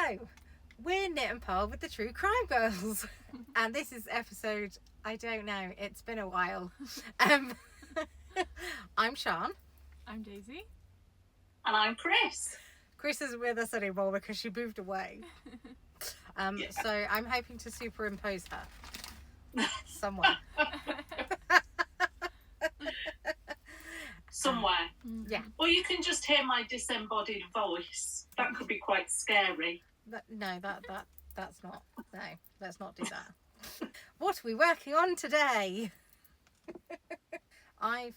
Hello, we're Knit and Purl with the True Crime Girls, and this is episode, I don't know, it's been a while. I'm Siân. I'm Daisy. And I'm Chris. Chris isn't with us anymore because she moved away. So I'm hoping to superimpose her somewhere. Somewhere. Yeah. Or you can just hear my disembodied voice. That could be quite scary. That's not. No, let's not do that. What are we working on today? I've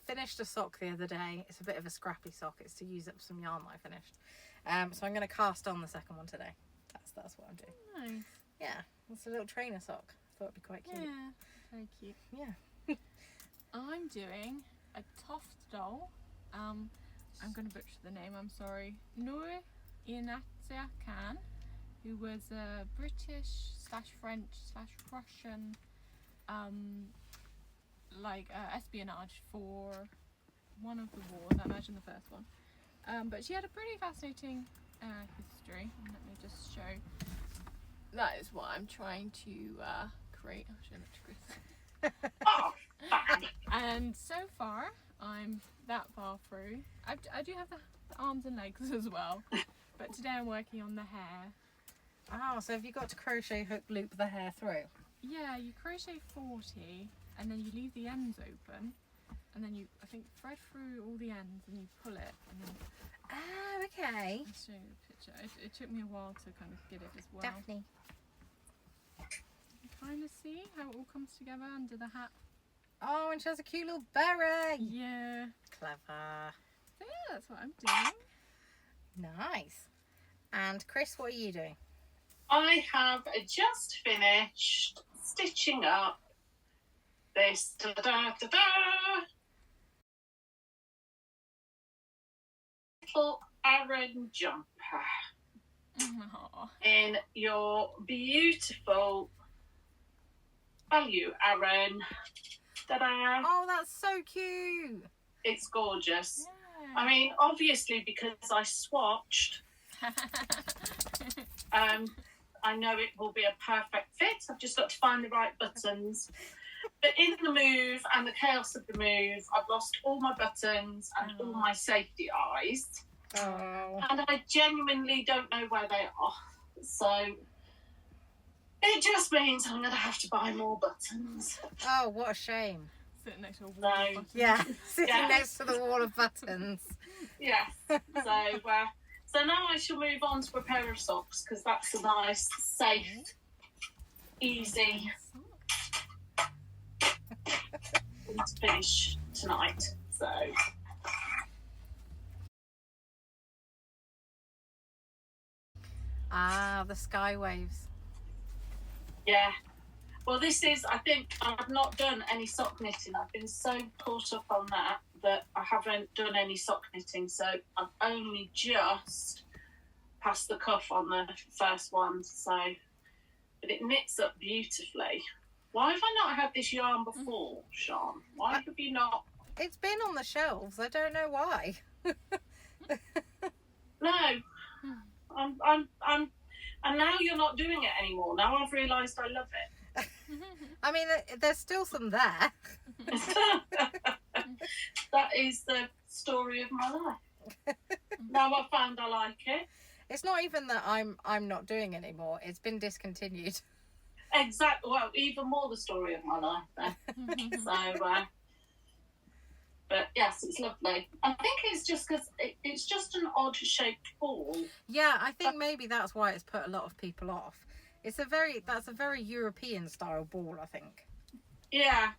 finished a sock the other day. It's a bit of a scrappy sock. It's to use up some yarn that I finished. So I'm going to cast on the second one today. That's what I'm doing. Nice. Yeah, it's a little trainer sock. Thought it'd be quite cute. Yeah, very cute. Yeah. I'm doing a Toft doll. I'm going to butcher the name, I'm sorry. Nur Inatia Khan, who was a British / French / Russian espionage for one of the wars, I imagine the first one. But she had a pretty fascinating history. Let me just show. That is what I'm trying to create. I'll show it to Chris. Oh, bad. And so far, I'm that far through. I do have the arms and legs as well, but today I'm working on the hair. Oh, so have you got to crochet hook loop the hair through? Yeah, you crochet 40, and then you leave the ends open, and then you, I think, thread through all the ends, and you pull it, and then... Oh, okay. I'll show you the picture. It took me a while to kind of get it as well. Daphne. You kind of see how it all comes together under the hat. Oh, and she has a cute little beret. Yeah. Clever. So yeah, that's what I'm doing. Nice. And Chris, what are you doing? I have just finished stitching up this little Aran jumper Aww. in your beautiful value Aran. Ta-da! Oh, that's so cute. It's gorgeous. Yeah. I mean, obviously, because I swatched, I know it will be a perfect fit. I've just got to find the right buttons. But in the move and the chaos of the move, I've lost all my buttons and all my safety eyes. Oh. And I genuinely don't know where they are. So it just means I'm going to have to buy more buttons. Oh, what a shame. Sitting next to a wall. No. of buttons. Yeah, sitting Yeah. next to the wall of buttons. Yes. So now I shall move on to a pair of socks because that's a nice, safe, easy thing to finish tonight. So Ah, the Sky Waves. yeah. Well, this is, I think, I've not done any sock knitting. I've been so caught up on that I haven't done any sock knitting. So I've only just passed the cuff on the first one. So, but it knits up beautifully. Why have I not had this yarn before, Siân? Why have you not? It's been on the shelves. I don't know why. No. And now you're not doing it anymore. Now I've realised I love it. I mean, there's still some there. That is the story of my life. Now I've found I like it. It's not even that I'm not doing anymore. It's been discontinued. Exactly. Well, even more the story of my life then. So, but yes, it's lovely. I think it's just because it's just an odd shaped ball. Yeah, I think maybe that's why it's put a lot of people off. That's a very European style ball, I think. Yeah,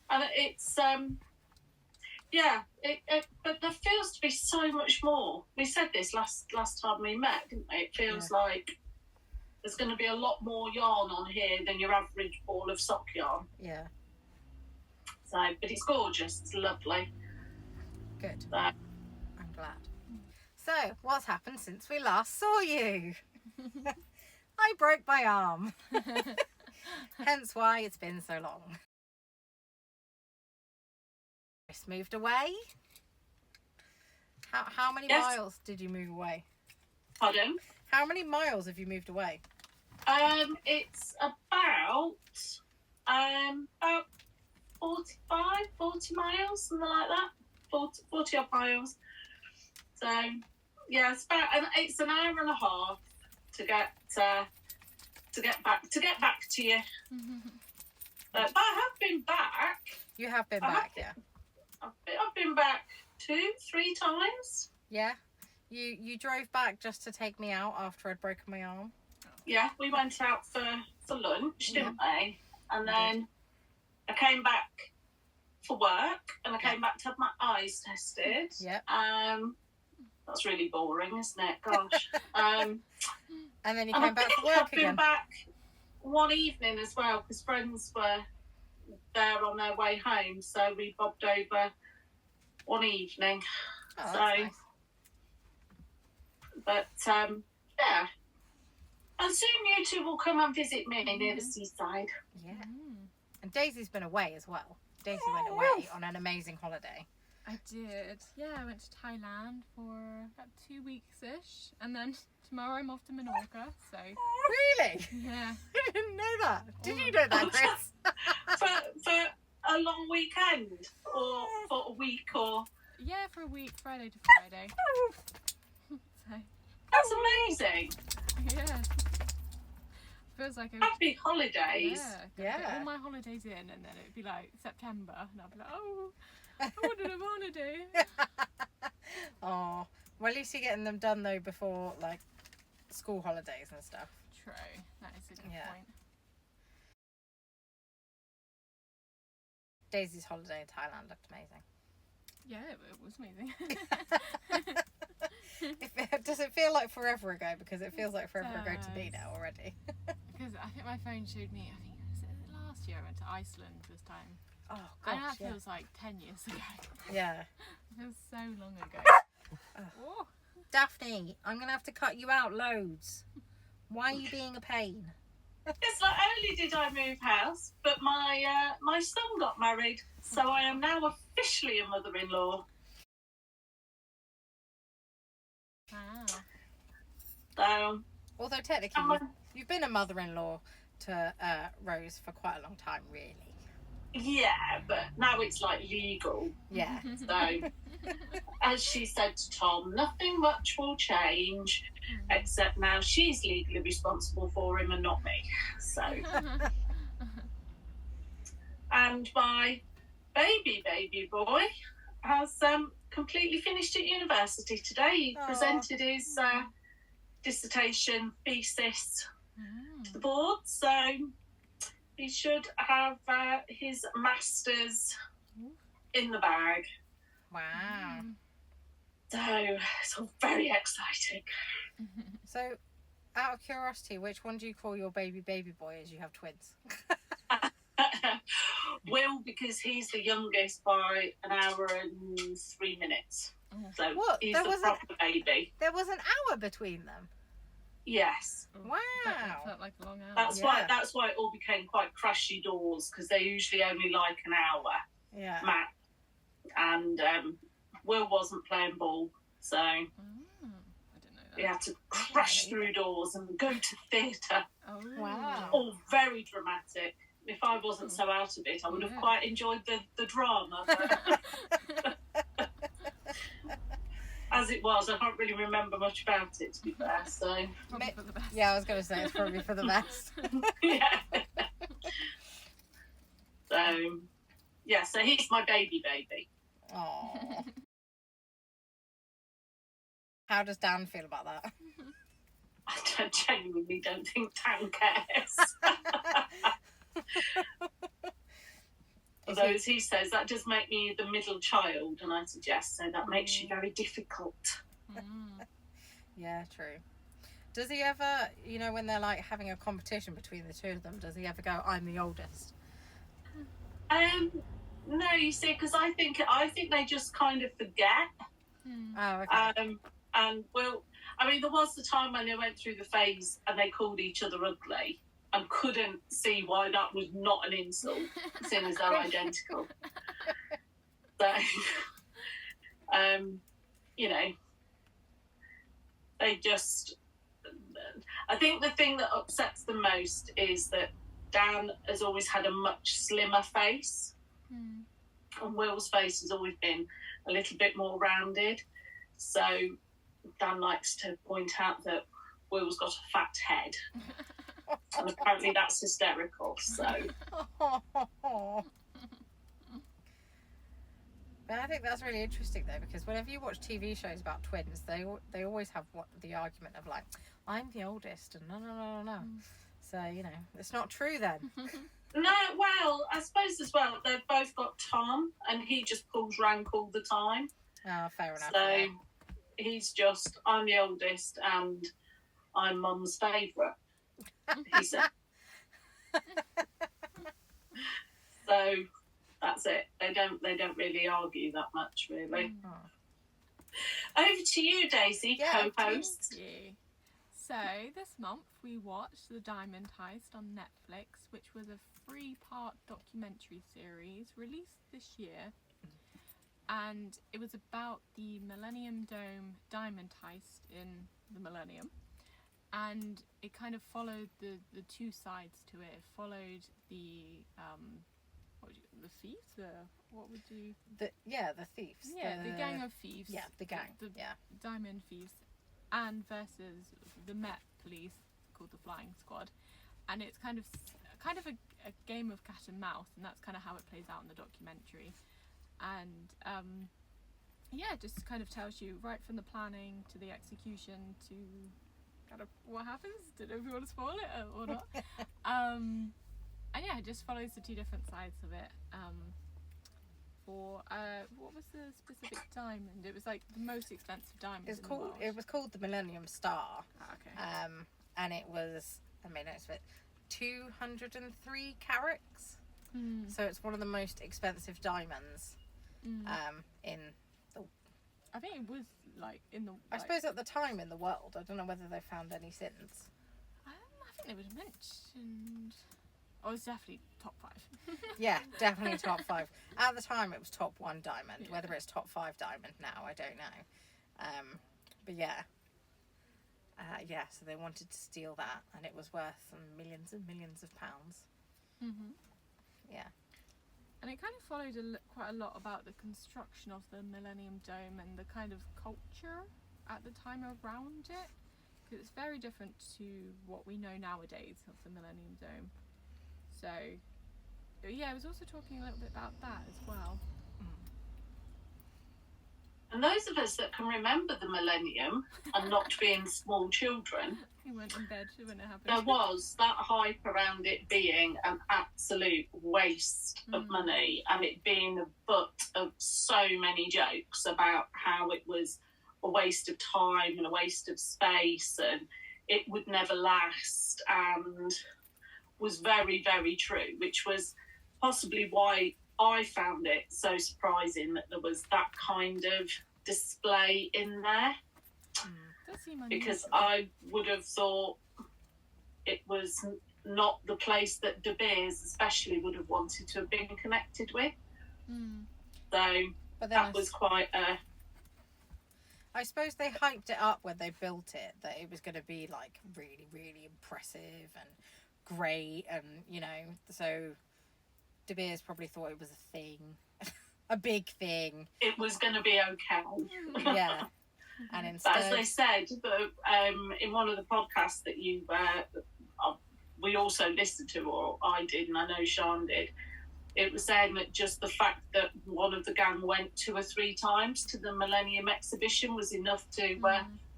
and it's but there feels to be so much more. We said this last time we met, didn't we? It feels like there's going to be a lot more yarn on here than your average ball of sock yarn. Yeah. So, but it's gorgeous. It's lovely. Good. So, I'm glad. So, what's happened since we last saw you? I broke my arm. Hence why it's been so long. Chris moved away. How many miles did you move away? Pardon? How many miles have you moved away? It's about 40 miles, something like that. 40 odd miles. So yeah, it's an hour and a half to get back to you. But I have been back. You have been back, yeah. I've been back 2-3 times. Yeah. You drove back just to take me out after I'd broken my arm. Yeah, we went out for lunch, didn't we? And then I came back for work, and I came back to have my eyes tested. Yeah. That's really boring, isn't it? Gosh. And then you came back for work I've been again. back one evening as well, because friends were there on their way home, so we bobbed over one evening. Oh, that's nice. But yeah. And soon you two will come and visit me near the seaside. Yeah. And Daisy's been away as well. Daisy went away on an amazing holiday. I did. Yeah, I went to Thailand for about 2 weeks-ish. And then tomorrow I'm off to Menorca, so... Really? Yeah. I didn't know that. Did you know that, Chris? for a long weekend? Or for a week, or... Yeah, for a week, Friday to Friday. So... That's amazing. Yeah. Feels like happy holidays. Yeah. Get all my holidays in, and then it'd be like September, and I'd be like, oh, I wanted a holiday. Oh, well, at least you're getting them done though before like school holidays and stuff. True, that is a good point. Daisy's holiday in Thailand looked amazing. Yeah, it was amazing. Does it feel like forever ago? Because it feels like forever ago to me now already. Because I think my phone showed me, was it last year I went to Iceland this time. Oh, gosh, and that feels like 10 years ago. Yeah. It feels so long ago. Oh. Daphne, I'm going to have to cut you out loads. Why are you being a pain? Yes, not only did I move house, but my son got married. So I am now officially a mother-in-law. Wow. Although technically you've been a mother-in-law to Rose for quite a long time, really. Yeah, but now it's like legal. Yeah. So, as she said to Tom, nothing much will change, except now she's legally responsible for him and not me. So, and my baby boy has completely finished at university today. He presented his dissertation thesis to the board, so he should have his master's in the bag. Wow. So it's all very exciting. So, out of curiosity, which one do you call your baby boy as you have twins? Will, because he's the youngest by an hour and 3 minutes. So he's the proper baby. There was an hour between them? Yes. Wow. That felt like a long hour. That's why it all became quite crashy doors, because they usually only like an hour max. And Will wasn't playing ball, so I didn't know that. he had to crash through doors and go to theatre. Oh. Wow. All very dramatic. If I wasn't so out of it, I would have quite enjoyed the drama. But as it was, I can't really remember much about it, to be fair. So probably for the best. Yeah, I was going to say it's probably for the best. yeah. So he's my baby. Aww. How does Dan feel about that? I genuinely don't think Dan cares. Although, as he says, that does make me the middle child, and I suggest so that makes you very difficult. Yeah, true. Does he ever, when they're like having a competition between the two of them, does he ever go, I'm the oldest? No, you see, because I think they just kind of forget. Oh, okay. And there was the time when they went through the phase and they called each other ugly and couldn't see why that was not an insult, seeing as they're identical. So, I think the thing that upsets the most is that Dan has always had a much slimmer face, and Will's face has always been a little bit more rounded. So Dan likes to point out that Will's got a fat head, and apparently that's hysterical. So. But I think that's really interesting though, because whenever you watch TV shows about twins, they always have the argument of like, I'm the oldest, and no. So you know, it's not true then. No, well, I suppose as well they've both got Tom, and he just pulls rank all the time. Oh, fair enough. So yeah. he's just, I'm the oldest, and I'm Mum's favourite. He said. So. That's it. They don't really argue that much, really. Over to you, Daisy, co-host. Thank you. So this month we watched The Diamond Heist on Netflix, which was a 3-part documentary series released this year, and it was about the Millennium Dome diamond heist in the Millennium, and it kind of followed the two sides to it. It followed the the thieves, the thieves. The gang of thieves. Yeah, the gang. The diamond thieves, and versus the Met police called the Flying Squad, and it's kind of a game of cat and mouse, and that's kind of how it plays out in the documentary, and just kind of tells you right from the planning to the execution to kind of what happens. Don't know if you want to spoil it or not. And yeah, it just follows the two different sides of it. For what was the specific diamond? It was like the most expensive diamond. It was called the Millennium Star. Okay. And it was 203 carats. So it's one of the most expensive diamonds. In the. I think it was like in the. I suppose at the time in the world. I don't know whether they found any since. I think they would have mentioned. Oh, it's definitely top 5. Yeah, definitely top 5. At the time, it was top 1 diamond. Yeah. Whether it's top 5 diamond now, I don't know. But yeah. So they wanted to steal that, and it was worth millions and millions of pounds. Yeah. And it kind of followed quite a lot about the construction of the Millennium Dome and the kind of culture at the time around it. Because it's very different to what we know nowadays of the Millennium Dome. So, yeah, I was also talking a little bit about that as well. And those of us that can remember the Millennium and not being small children, you weren't in bed when it happened. There was that hype around it being an absolute waste of money, and it being the butt of so many jokes about how it was a waste of time and a waste of space, and it would never last, and was very, very true, which was possibly why I found it so surprising that there was that kind of display in there. Because I would have thought it was not the place that De Beers especially would have wanted to have been connected with. So that was quite a... I suppose they hyped it up when they built it, that it was going to be like really, really impressive and great, and so De Beers probably thought it was a thing, a big thing. It was going to be okay. Yeah. And instead, but as they said, in one of the podcasts that we also listened to, or I did, and I know Siân did, it was saying that just the fact that one of the gang went 2 or 3 times to the Millennium exhibition was enough to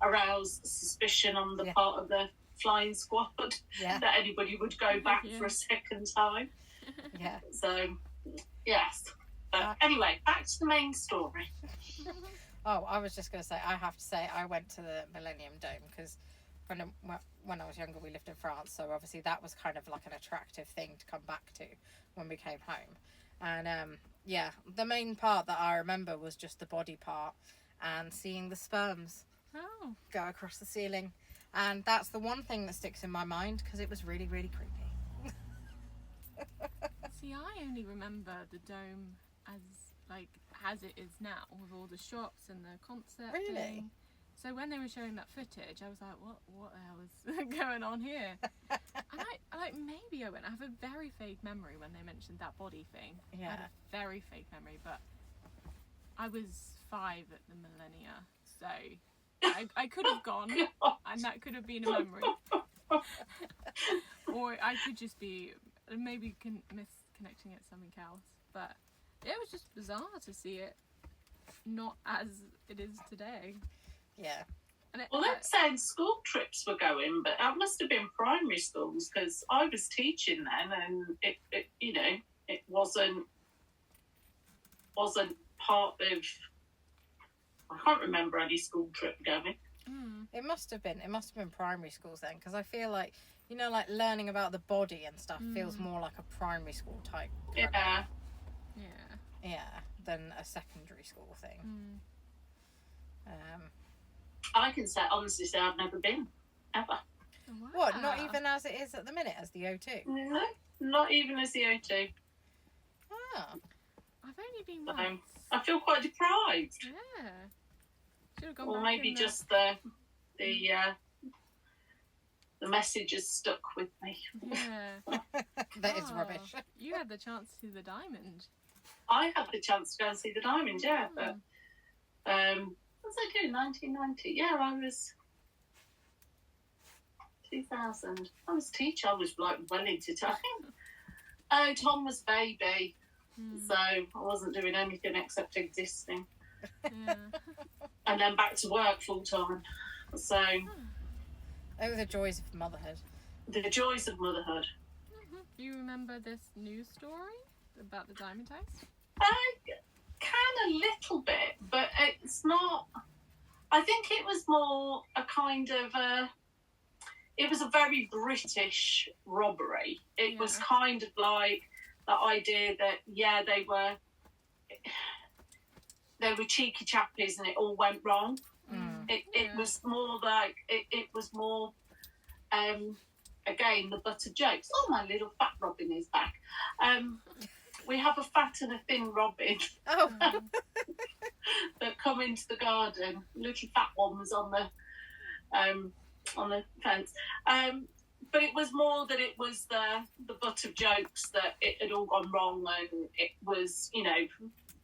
arouse suspicion on the part of the flying squad that anybody would go back for a second time. Yeah. So, yes. But anyway, back to the main story. Oh, I was just going to say, I have to say, I went to the Millennium Dome because when I was younger, we lived in France. So obviously that was kind of like an attractive thing to come back to when we came home. And the main part that I remember was just the body part and seeing the sperms go across the ceiling. And that's the one thing that sticks in my mind because it was really, really creepy. See, I only remember the dome as it is now, with all the shops and the concert thing. So when they were showing that footage, I was like, what the hell is going on here? And maybe I went. I have a very vague memory when they mentioned that body thing. Yeah. I had a very vague memory, but I was 5 at the Millennia, so I could have gone, and that could have been a memory. Or I could just be maybe misconnecting it to something else. But it was just bizarre to see it not as it is today. Yeah. And Well, they're saying school trips were going, but that must have been primary schools because I was teaching then, and it you know, it wasn't part of. I can't remember any school trip going. It must have been primary schools then, because I feel like, you know, like learning about the body and stuff feels more like a primary school type Yeah. than a secondary school thing. I can honestly say I've never been ever. Wow. What? Not even as it is at the minute, as the O2? No, not even as the O2. Ah. I've only been So, once. I feel quite deprived. Yeah. Should have gone Or back maybe in just the message has stuck with me. Yeah. That is Oh, rubbish. You had the chance to see the diamond. I had the chance to go and see the diamond, yeah, but what was I doing? 1990. Yeah, I was 2000. I was a teacher. I was like well into time. Oh, Tom was baby, so I wasn't doing anything except existing, Yeah. and then back to work full time. So Oh, the joys of motherhood. the joys of motherhood. Do you remember this news story about the Diamond Heist? Kind of little bit, but it's not. I think it was more a kind of it was a very British robbery. It was kind of like the idea that they were cheeky chappies and it all went wrong. It was more like it was more again the butt of jokes. Oh, my little fat robin is back. We have a fat and a thin robin Oh. that come into the garden. Little fat one was on the fence. But it was more that it was the butt of jokes that it had all gone wrong, and it was, you know,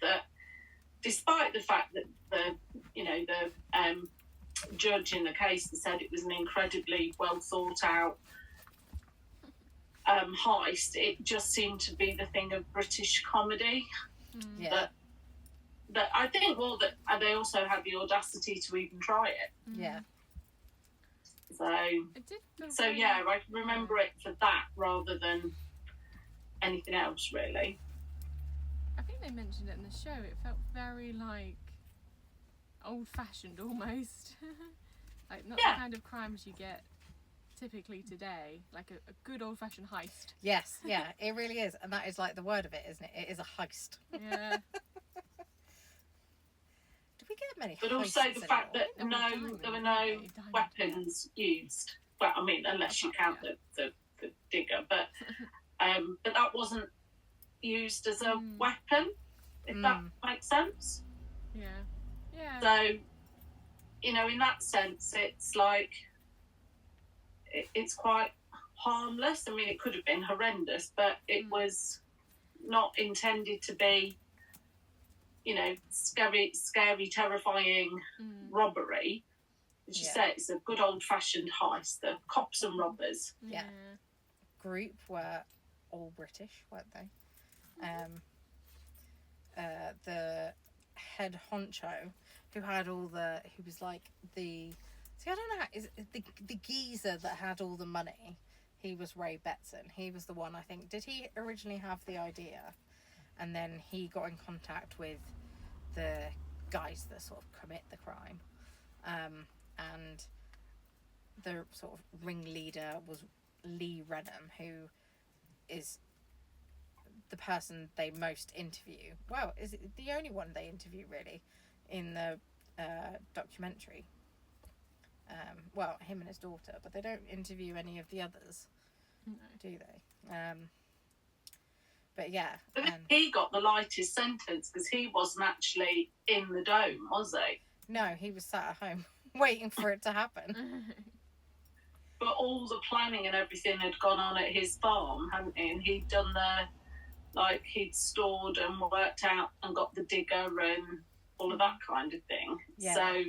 that despite the fact that the judge in the case said it was an incredibly well thought out heist, it just seemed to be the thing of British comedy. Yeah. That I think that they also had the audacity to even try it. Yeah. So yeah, I remember it for that rather than anything else, really. I think they mentioned it in the show. It felt very like old-fashioned almost. Like not the kind of crimes you get typically today, like a good old-fashioned heist. Yes, yeah, it really is. And that is like the word of it, isn't it? It is a heist. Yeah. Do we get many But heists also the fact anymore? that there were no weapons used. Well, I mean, unless you count the digger, but that wasn't used as a weapon, if that makes sense. Yeah. Yeah. So, you know, in that sense, it's like it's quite harmless. I mean, it could have been horrendous, but it was not intended to be, you know, scary, terrifying robbery. As you say, it's a good old-fashioned heist. The cops and robbers. Yeah. Group were all British, weren't they? The head honcho, who was like the. See, I don't know. Is the geezer that had all the money? He was Ray Betson. He was the one, I think. Did he originally have the idea, and then he got in contact with the guys that sort of commit the crime, and the sort of ringleader was Lee Renham, who is the person they most interview. Well, is it the only one they interview really in the documentary? Well, him and his daughter, but they don't interview any of the others, do they? But yeah. I think he got the lightest sentence because he wasn't actually in the dome, was he? No, he was sat at home waiting for it to happen. But all the planning and everything had gone on at his farm, hadn't he? And he'd done he'd stored and worked out and got the digger and all of that kind of thing. Yeah. So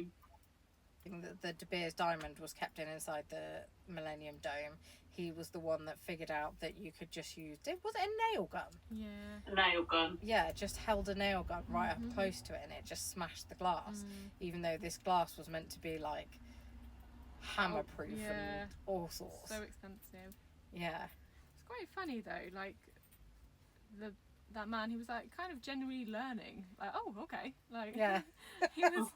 the De Beers diamond was kept inside the Millennium Dome. He was the one that figured out that you could just use... Was it a nail gun? Yeah. a nail gun. Yeah, just held a nail gun right up close to it and it just smashed the glass. Even though this glass was meant to be like hammer-proof and all sorts. So expensive. Yeah. It's quite funny though, like that man, he was like kind of genuinely learning. Like, oh, okay. Like, Yeah. he was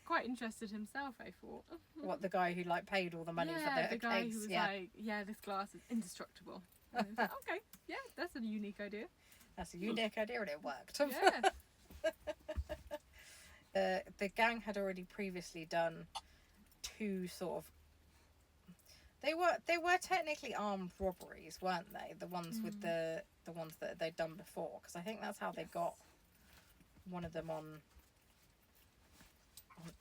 quite interested himself, I thought. What, the guy who like paid all the money for the guy case? who was like, yeah, this glass is indestructible. And he was like, okay, yeah, that's a unique idea. That's a unique idea and it worked. Yeah. The gang had already previously done two sort of... They were technically armed robberies, weren't they? The ones with the ones that they'd done before, because I think that's how they got one of them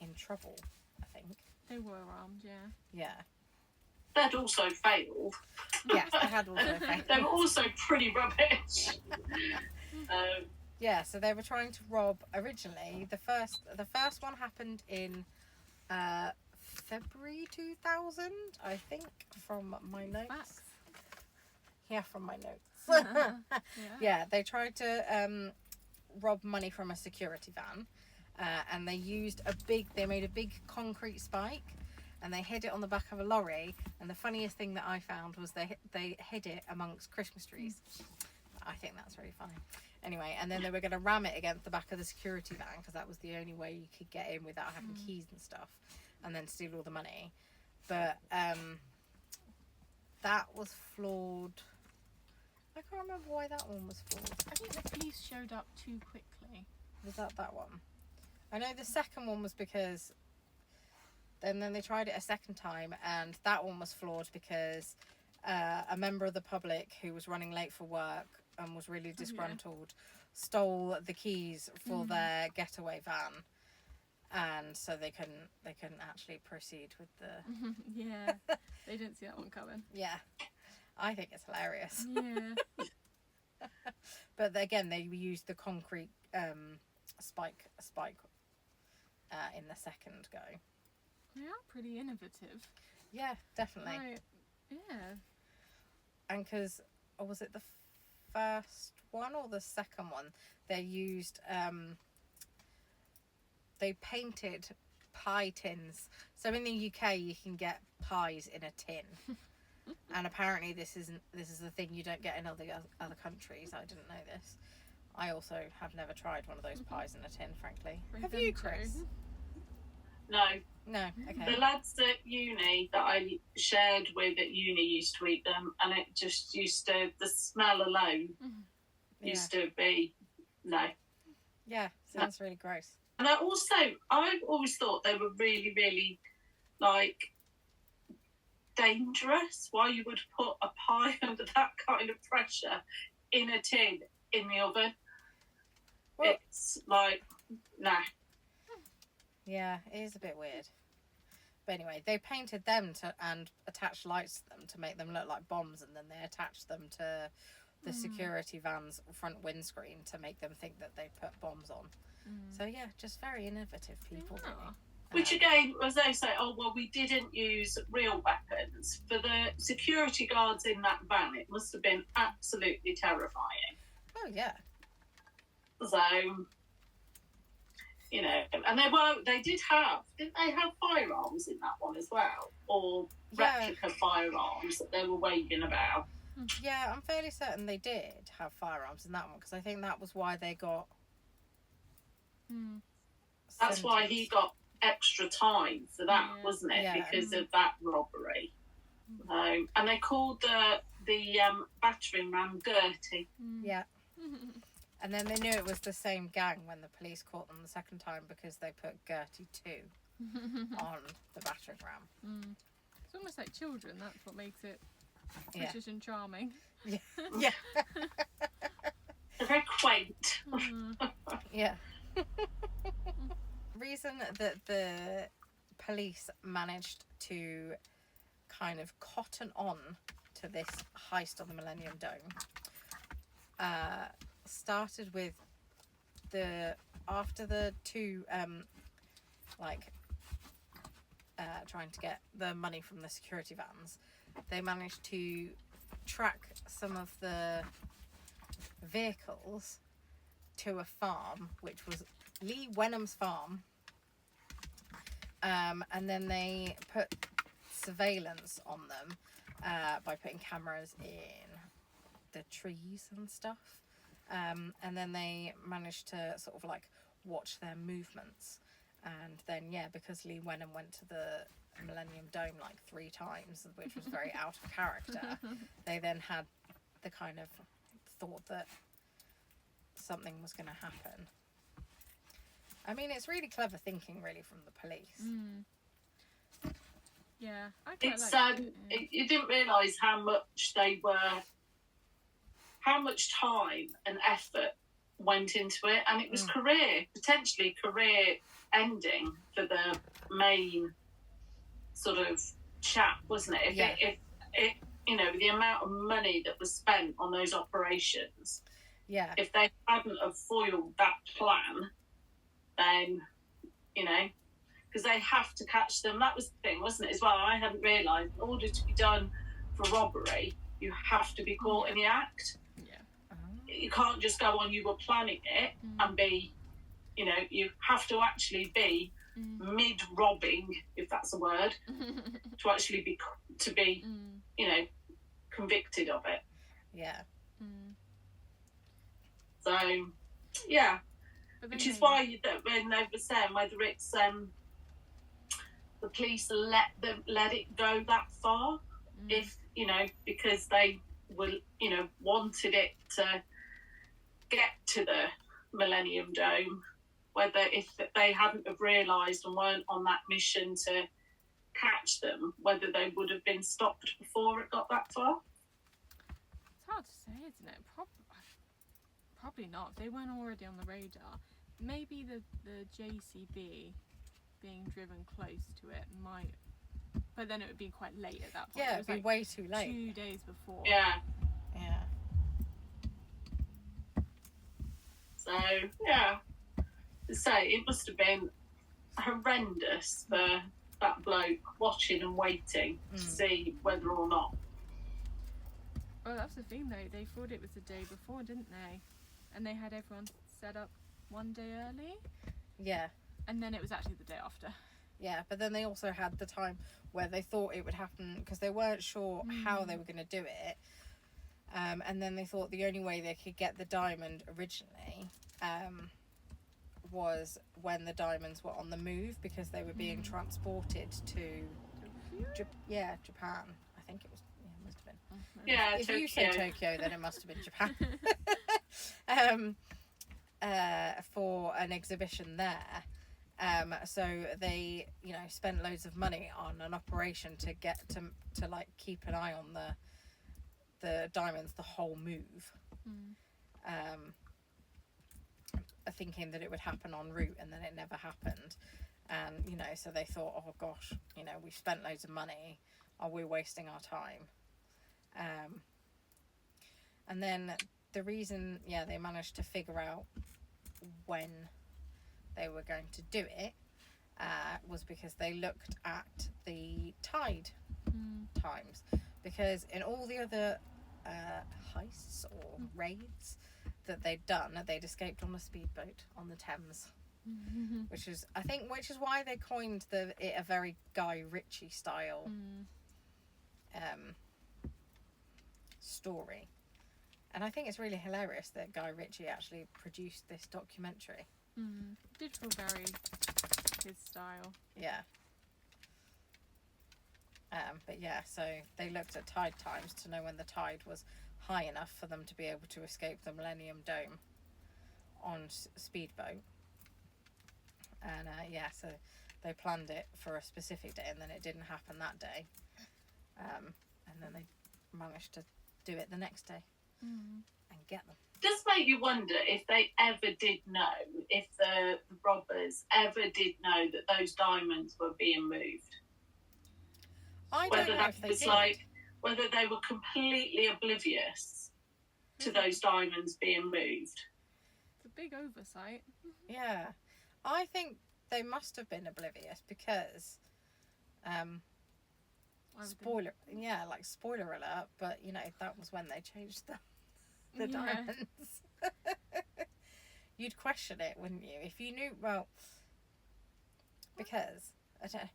in trouble. I think They were armed, yeah. Yeah. They'd also failed. Yes, they had also failed. They were also pretty rubbish. Yeah, so they were trying to rob originally. The first one happened in February 2000, I think, from my notes. Facts. Yeah, from my notes. Yeah. Yeah, they tried to rob money from a security van, and they made a big concrete spike, and they hid it on the back of a lorry. And the funniest thing that I found was they hid it amongst Christmas trees. I think that's really funny. Anyway, and then they were going to ram it against the back of the security van because that was the only way you could get in without having keys and stuff, and then steal all the money. But that was flawed. I can't remember why that one was flawed. I think the police showed up too quickly. Was that one? I know the second one was because then they tried it a second time, and that one was flawed because a member of the public who was running late for work and was really disgruntled stole the keys for their getaway van, and so they couldn't actually proceed with the Yeah, they didn't see that one coming. Yeah, I think it's hilarious. Yeah. But again, they used the concrete spike in the second go. They are pretty innovative. Yeah, definitely. Like, yeah. And because, or was it the first one or the second one? They used, they painted pie tins. So in the UK, you can get pies in a tin. And apparently this is the thing you don't get in other countries. I didn't know this. I also have never tried one of those pies in a tin, frankly. Have you, Chris? No. No, okay. The lads at uni that I shared with at uni used to eat them, and it just used to, the smell alone used to be, no. Yeah, sounds really gross. And I've always thought they were really, really, like, dangerous. Why you would put a pie under that kind of pressure in a tin in the oven. Well, it's like, nah. Yeah, it is a bit weird. But anyway, they painted them and attached lights to them to make them look like bombs, and then they attached them to the security van's front windscreen to make them think that they put bombs on. So yeah, just very innovative people. Yeah. Really. Which again, as they say, oh well, we didn't use real weapons. For the security guards in that van, it must have been absolutely terrifying. Oh yeah. So, you know, and didn't they have firearms in that one as well? Or replica firearms that they were waving about? Yeah, I'm fairly certain they did have firearms in that one, because I think that was why they got... That's why he got extra time for that, wasn't it? Yeah. Because of that robbery. And they called the battering ram Gertie. Yeah. And then they knew it was the same gang when the police caught them the second time, because they put Gertie 2 on the battering ram. It's almost like children. That's what makes it British and charming. Yeah. Yeah. They're very quaint. Yeah. Reason that the police managed to kind of cotton on to this heist on the Millennium Dome started with after the two trying to get the money from the security vans, they managed to track some of the vehicles to a farm, which was Lee Wenham's farm, and then they put surveillance on them by putting cameras in the trees and stuff, and then they managed to sort of like watch their movements. And then because Lee Wenham went to the Millennium Dome like 3 times, which was very out of character, they then had the kind of thought that something was going to happen. I mean, it's really clever thinking, really, from the police. Yeah, I quite It's like it. you didn't realise how much time and effort went into it, and it was potentially career ending for the main sort of chap, wasn't it? If the amount of money that was spent on those operations, if they hadn't have foiled that plan, then because they have to catch them. That was the thing, wasn't it, as well? I hadn't realised, in order to be done for robbery, you have to be caught in the act. You can't just go on, you were planning it, and be, you have to actually be mid-robbing, if that's a word, to actually be convicted of it. Yeah. So, yeah. Which is why when they were saying whether it's the police let it go that far, if, because they were, wanted it to get to the Millennium Dome, whether if they hadn't have realised and weren't on that mission to catch them, whether they would have been stopped before it got that far. It's hard to say, isn't it? Probably not. If they weren't already on the radar, maybe the JCB being driven close to it might, but then it would be quite late at that point. Yeah, it'd be way too late. 2 days before. Yeah. So, to say, it must have been horrendous for that bloke watching and waiting to see whether or not. Well, that's the thing, though. They thought it was the day before, didn't they? And they had everyone set up one day early. Yeah. And then it was actually the day after. Yeah, but then they also had the time where they thought it would happen because they weren't sure how they were going to do it. And then they thought the only way they could get the diamond originally was when the diamonds were on the move, because they were being transported to Japan. I think it was. Yeah, it must have been. Yeah, if Tokyo. you say Tokyo, then it must have been Japan. For an exhibition there. So they, spent loads of money on an operation to get to like keep an eye on the diamonds the whole move, thinking that it would happen en route, and then it never happened. And so they thought, oh gosh, we've spent loads of money, are we wasting our time? And then the reason they managed to figure out when they were going to do it was because they looked at the tide times, because in all the other heists or raids that they'd done, they'd escaped on a speedboat on the Thames, which is why they coined it a very Guy Ritchie style story. And I think it's really hilarious that Guy Ritchie actually produced this documentary. Did feel very his style. Yeah. So they looked at tide times to know when the tide was high enough for them to be able to escape the Millennium Dome on speedboat. And so they planned it for a specific day, and then it didn't happen that day. And then they managed to do it the next day and get them. does make you wonder if they ever did know, if the robbers ever did know that those diamonds were being moved. I don't know if they did. Whether they were completely oblivious to those diamonds being moved. It's a big oversight. Yeah. I think they must have been oblivious because spoiler alert, but you know, that was when they changed the diamonds. You'd question it, wouldn't you? If you knew, well, because I don't know,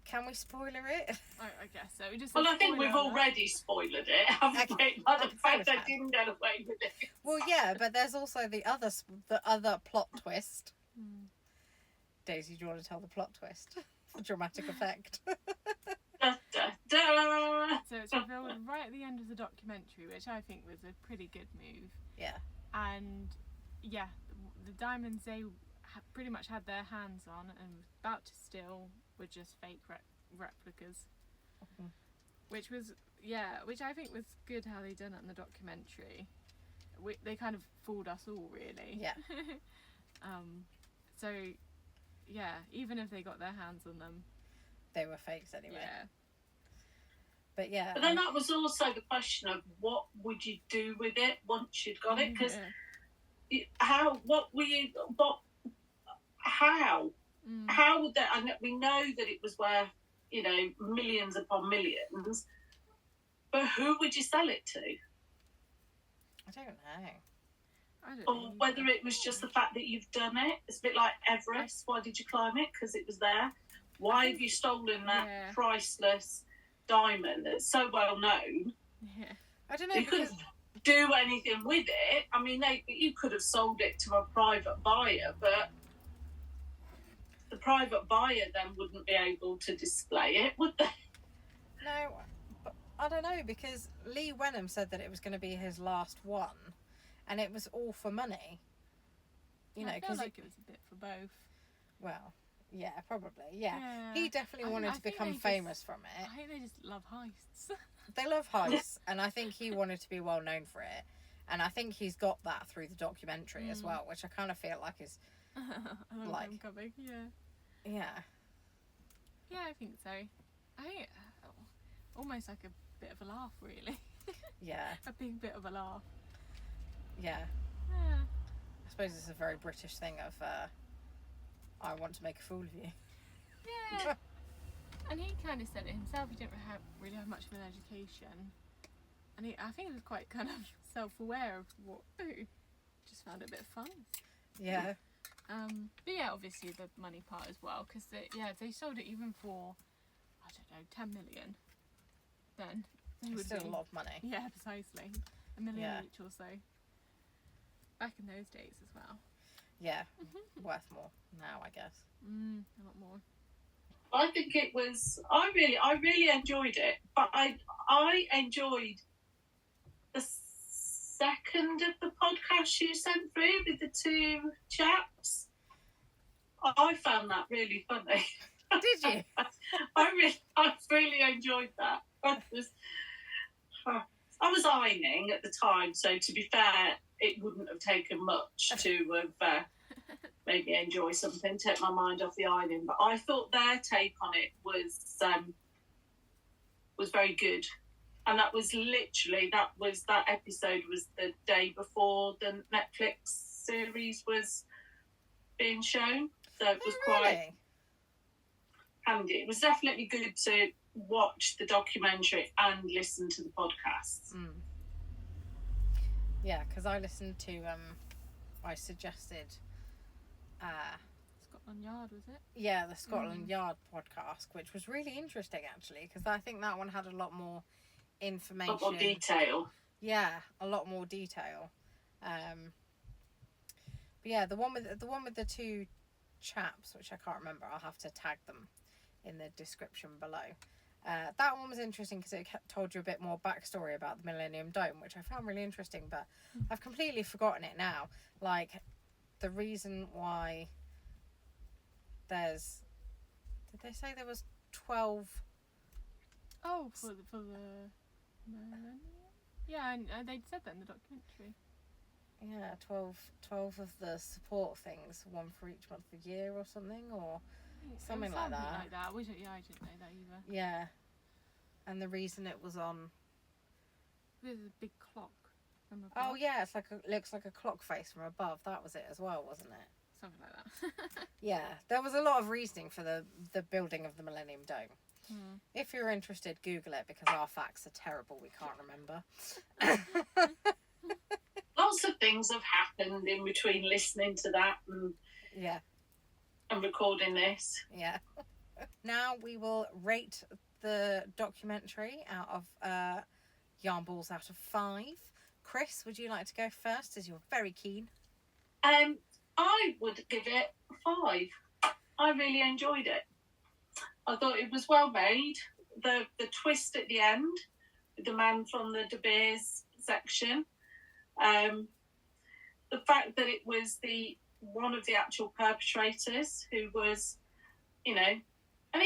can we spoiler it? I guess so. I think we've already spoiled it, haven't we? By the fact they didn't get away with it. Well, yeah, but there's also the other plot twist. Daisy, do you want to tell the plot twist? The dramatic effect. Da, da, da. So it's revealed right at the end of the documentary, which I think was a pretty good move. Yeah. And yeah, the diamonds they pretty much had their hands on and was about to steal were just fake replicas. Mm-hmm. Which I think was good how they done it in the documentary. They kind of fooled us all, really. Yeah. So yeah, even if they got their hands on them, they were fakes anyway. Yeah. But yeah. But then that was also the question of what would you do with it once you'd got it? Because how would that? And we know that it was worth, you know, millions upon millions. But who would you sell it to? I don't know. Or whether it was just the fact that you've done it. It's a bit like Everest. Why did you climb it? Because it was there. Why have you stolen that priceless diamond that's so well known? Yeah. I don't know. You couldn't do anything with it. I mean, you could have sold it to a private buyer, but the private buyer then wouldn't be able to display it, would they? No, but I don't know, because Lee Wenham said that it was going to be his last one, and it was all for money. You know, because like it was a bit for both. Well, yeah, probably, yeah. He definitely wanted to become famous from it. I think they just love heists. They love heists, and I think he wanted to be well known for it, and I think he's got that through the documentary as well, which I kind of feel like is like coming. Yeah, I think so. I think almost like a bit of a laugh, really. Yeah. A big bit of a laugh. Yeah. Yeah. I suppose it's a very British thing of I want to make a fool of you. Yeah. And he kind of said it himself. He didn't really have much of an education, and I think he was quite kind of self-aware of what. Just found it a bit fun. Yeah. But yeah, obviously the money part as well, because if they sold it even for, I don't know, 10 million, then it would still be a lot of money. Yeah, precisely. $1 million each or so. Back in those days as well. Yeah, worth more now, I guess. A lot more. I think it was. I really enjoyed it, but I enjoyed the second of the podcast you sent through with the two chaps. I found that really funny. Did you? I really enjoyed that. I was ironing at the time, so to be fair, it wouldn't have taken much to have made me enjoy something, take my mind off the ironing. But I thought their take on it was very good. And that episode was the day before the Netflix series was being shown. So it was quite handy. It was definitely good to watch the documentary and listen to the podcasts. Yeah, because I listened to, I suggested... Scotland Yard, was it? Yeah, the Scotland Yard podcast, which was really interesting, actually, because I think that one had a lot more information. A lot more detail. Yeah, a lot more detail. But yeah, the one with the two chaps, which I can't remember, I'll have to tag them in the description below. That one was interesting because it told you a bit more backstory about the Millennium Dome, which I found really interesting, but I've completely forgotten it now. Like, the reason why there's... Did they say there was 12... Oh, for the Millennium? Yeah, and they said that in the documentary. Yeah, 12 of the support things, one for each month of the year or something, or something like that. Something like that. I didn't know that either. Yeah. And the reason it was on... There's a big clock from above. Oh, yeah, it's like looks like a clock face from above. That was it as well, wasn't it? Something like that. Yeah, there was a lot of reasoning for the building of the Millennium Dome. Hmm. If you're interested, Google it, because our facts are terrible. We can't remember. Lots of things have happened in between listening to that Yeah, and recording this. yeah. Now we will rate the documentary out of yarn balls out of 5. Chris, would you like to go first, as you're very keen? I would give it 5. I really enjoyed it. I thought it was well made. The twist at the end, with the man from the De Beers section, the fact that it was one of the actual perpetrators who was, you know, and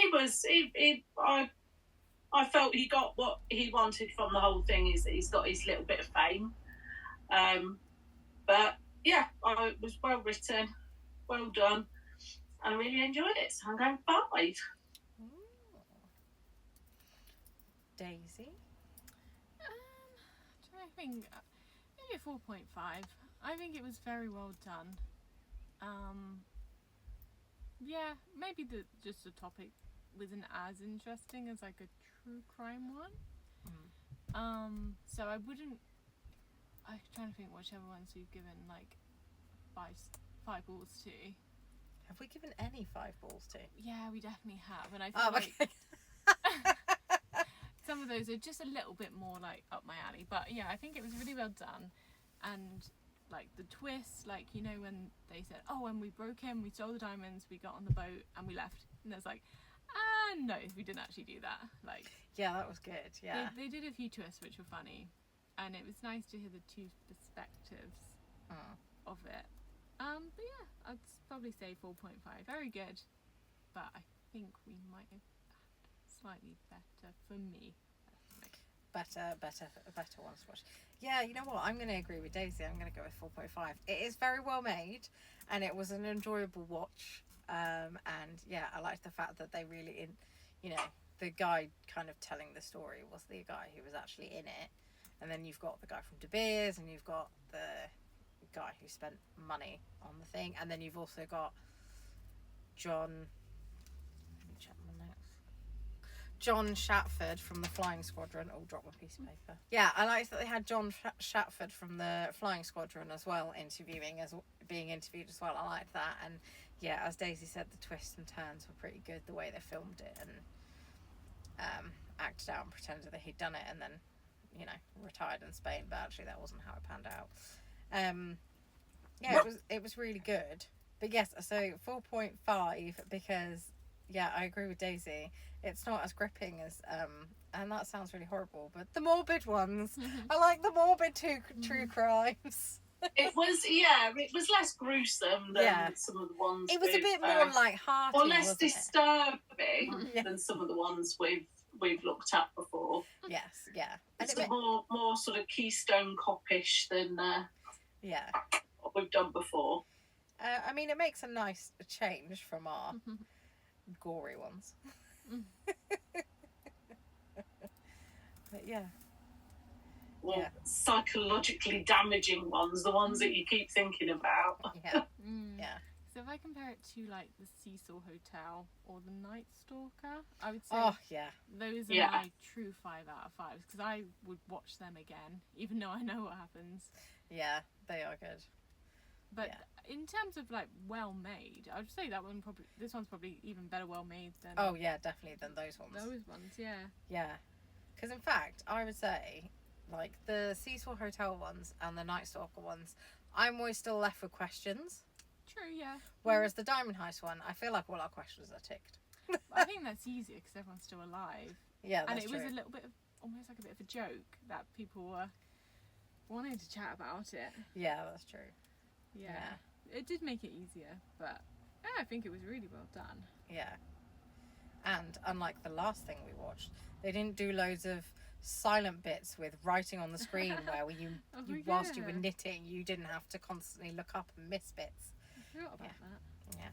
I felt he got what he wanted from the whole thing, is that he's got his little bit of fame. But yeah, it was well written, well done, and I really enjoyed it. So I'm going 5. Daisy? I think maybe a 4.5. I think it was very well done. Yeah, maybe just the topic wasn't as interesting as like a true crime one. So I'm trying to think whichever ones we've given like 5 balls to. Have we given any 5 balls to? Yeah, we definitely have, and I feel like some of those are just a little bit more like up my alley. But yeah, I think it was really well done, and like the twist, like, you know, when they said, oh, when we broke in, we stole the diamonds, we got on the boat and we left, and there's like, no, we didn't actually do that. Like, yeah, that was good. Yeah, they did a few twists which were funny, and it was nice to hear the 2 perspectives of it. But yeah, I'd probably say 4.5. Very good, but I think we might have slightly better for me. Better ones to watch. Yeah, you know what? I'm going to agree with Daisy. I'm going to go with 4.5. It is very well made, and it was an enjoyable watch. And yeah, I liked the fact that they really, you know, the guy kind of telling the story was the guy who was actually in it, and then you've got the guy from De Beers, and you've got the guy who spent money on the thing, and then you've also got John Shatford from the Flying Squadron. Oh, drop my piece of paper. Yeah, I liked that they had John Shatford from the Flying Squadron as well being interviewed as well. I liked that, and yeah, as Daisy said, the twists and turns were pretty good. The way they filmed it and acted out and pretended that he'd done it, and then, you know, retired in Spain, but actually that wasn't how it panned out. Yeah, it was really good. But yes, so 4.5 because, yeah, I agree with Daisy. It's not as gripping as, and that sounds really horrible, but the morbid ones. I like the morbid true crimes. It was less gruesome than some of the ones. It was a bit more light-hearted, or less disturbing than some of the ones we've looked at before. Yes, yeah. It's more sort of Keystone Cop-ish than what we've done before. I mean, it makes a nice change from our gory ones. But yeah. Well, psychologically damaging ones, the ones that you keep thinking about. Yeah. Yeah. So if I compare it to like the Cecil Hotel or the Night Stalker, I would say those are my true 5 out of 5s, because I would watch them again, even though I know what happens. Yeah, they are good. But in terms of like well made, I would say this one's probably even better well made than. Oh yeah, definitely than those ones. Those ones, yeah. Yeah, because in fact, I would say, like the Cecil Hotel ones and the Night Stalker ones, I'm always still left with questions. True, yeah. Whereas the Diamond Heist one, I feel like all our questions are ticked. I think that's easier because everyone's still alive. Yeah, that's and it true. was a little bit of almost like a bit of a joke that people were wanting to chat about it. Yeah, that's true. Yeah. It did make it easier, but I think it was really well done. Yeah. And unlike the last thing we watched, they didn't do loads of silent bits with writing on the screen where you Oh, whilst you were yeah. knitting, you didn't have to constantly look up and miss bits. I forgot about that.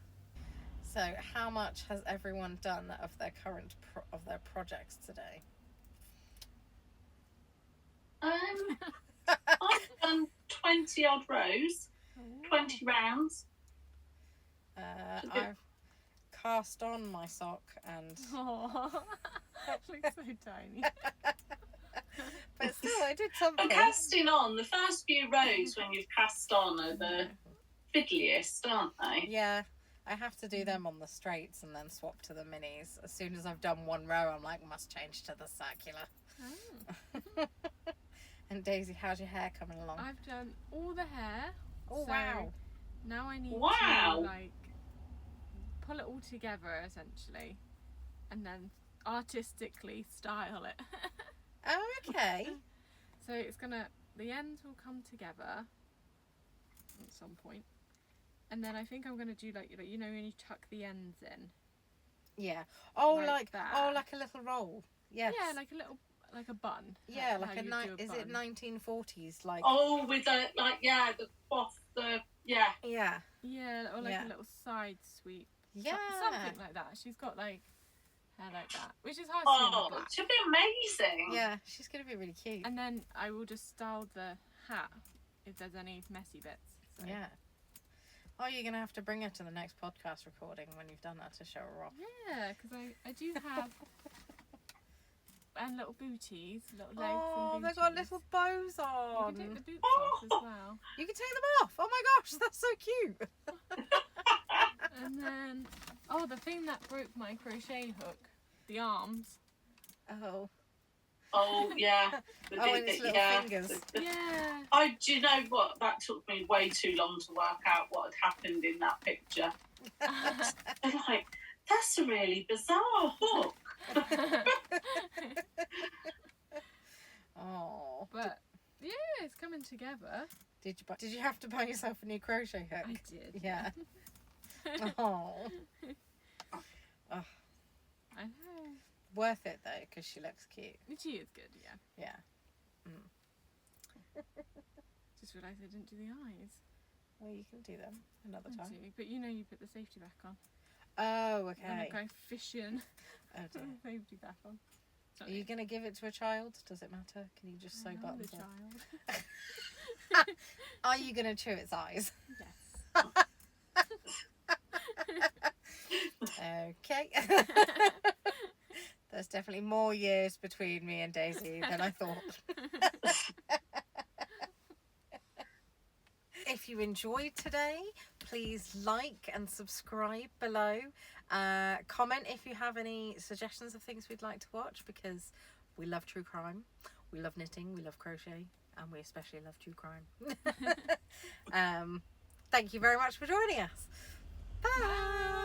So, how much has everyone done of their their projects today? I've done 20 odd rows, 20 rounds. I've cast on my sock and Oh, that looks so tiny. but still I did something. And casting on, the first few rows when you've cast on are the fiddliest, aren't they? Yeah, I have to do them on the straights and then swap to the minis. As soon as I've done one row, I'm like, must change to the circular. Oh. And Daisy, how's your hair coming along? I've done all the hair. Oh, so wow. Now I need Wow. to like pull it all together essentially, and then artistically style it. Oh, okay. So it's gonna, the ends will come together at some point, and then I think I'm gonna do like you know when you tuck the ends in. Yeah. Oh, Like like that. oh, like a little roll. Yes. Yeah, like a little, like a bun. Yeah, How like you do is it bun. 1940s? Like. Oh, with the, like, yeah, the cloth, yeah. Yeah. Yeah, or like Yeah. a little side sweep. Yeah. Something like that. She's got like hair like that, which is hard to see in Oh, the black. it should be amazing. Yeah, she's gonna be really cute. And then I will just style the hat if there's any messy bits. So. Yeah. Oh, you're gonna have to bring her to the next podcast recording when you've done that to show her off. Yeah, because I do have and little booties, little legs Oh, and they've booties. got little bows You on. can take the boots off as well. You can take them off. Oh my gosh, that's so cute. And then, oh, the thing that broke my crochet hook, the arms. Oh. Oh, yeah. Oh, and its little fingers. Yeah. Do you know what? That took me way too long to work out what had happened in that picture. I'm like, that's a really bizarre hook. Oh. But yeah, it's coming together. Did you have to buy yourself a new crochet hook? I did. Yeah. Oh. I know. Worth it though, because she looks cute. She is good, yeah. Yeah. Just realised I didn't do the eyes. Well, you can do them another I time. do, but you know you put the safety back on. Oh, When I'm okay. going fishing, Oh put dear. the safety back on. Are you going to give it to a child? Does it matter? Can you just sew I am buttons the on? child. Are you going to chew its eyes? Yes. Okay. There's definitely more years between me and Daisy than I thought. If you enjoyed today, please like and subscribe below. Comment if you have any suggestions of things we'd like to watch, because we love true crime, we love knitting, we love crochet, and we especially love true crime. Thank you very much for joining us. Bye.